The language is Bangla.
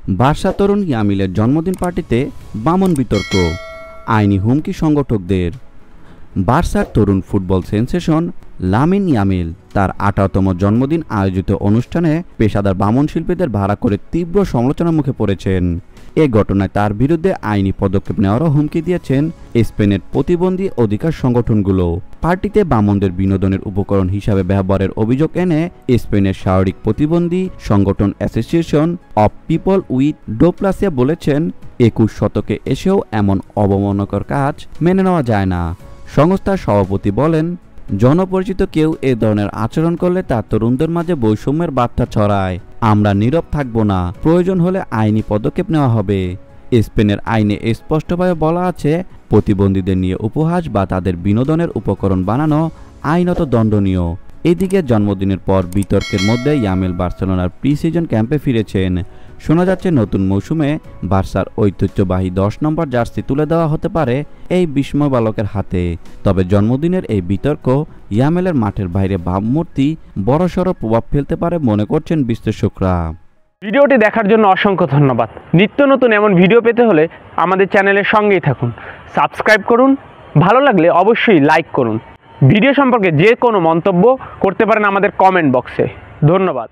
বার্সা তরুণ ইয়ামিলের জন্মদিন পার্টিতে বামন বিতর্ক, আইনি হুমকি সংগঠকদের। বার্সার তরুণ ফুটবল সেন্সেশন লামিন ইয়ামিল তার 18তম জন্মদিন আয়োজিত অনুষ্ঠানে পেশাদার বামন শিল্পীদের ভাড়া করে তীব্র সমালোচনার মুখে পড়েছেন। এ ঘটনায় তার বিরুদ্ধে আইনি পদক্ষেপ নেওয়ারও হুমকি দিয়েছেন স্পেনের প্রতিবন্ধী অধিকার সংগঠনগুলো। পার্টিতে বামনদের বিনোদনের উপকরণ হিসাবে ব্যবহারের অভিযোগ এনে স্পেনের শারীরিক প্রতিবন্ধী সংগঠন অ্যাসোসিয়েশন অব পিপল উইথ ডোপ্লাসিয়া বলেছেন, 21 শতকে এসেও এমন অবমাননাকর কাজ মেনে নেওয়া যায় না। সংস্থার সভাপতি বলেন, জনপরিচিত কেউ এ ধরনের আচরণ করলে তা তরুণদের মাঝে বৈষম্যের বার্তা ছড়ায়। আমরা নীরব থাকব না, প্রয়োজন হলে আইনি পদক্ষেপ নেওয়া হবে। স্পেনের আইনে স্পষ্টভাবে বলা আছে, প্রতিবন্ধীদের নিয়ে উপহাস বা তাদের বিনোদনের উপকরণ বানানো আইনত দণ্ডনীয়। এদিকে জন্মদিনের পর বিতর্কের মধ্যে ইয়ামিল বার্সেলোনার প্রি সিজন ক্যাম্পে ফিরেছেন। শোনা যাচ্ছে নতুন মৌসুমে বার্সার ঐতিহ্যবাহী 10 নম্বর জার্সি তুলে দেওয়া হতে পারে এই বিস্ময় বালকের হাতে। তবে জন্মদিনের এই বিতর্ক ইয়ামিলের মাঠের বাইরে ভাবমূর্তি বড়সড় প্রভাব ফেলতে পারে মনে করছেন বিশ্লেষকরা। ভিডিওটি দেখার জন্য অসংখ্য ধন্যবাদ। নিত্য নতুন এমন ভিডিও পেতে হলে আমাদের চ্যানেলের সঙ্গেই থাকুন, সাবস্ক্রাইব করুন, ভালো লাগলে অবশ্যই লাইক করুন। ভিডিও সম্পর্কে যে কোনো মন্তব্য করতে পারেন আমাদের কমেন্ট বক্সে। ধন্যবাদ।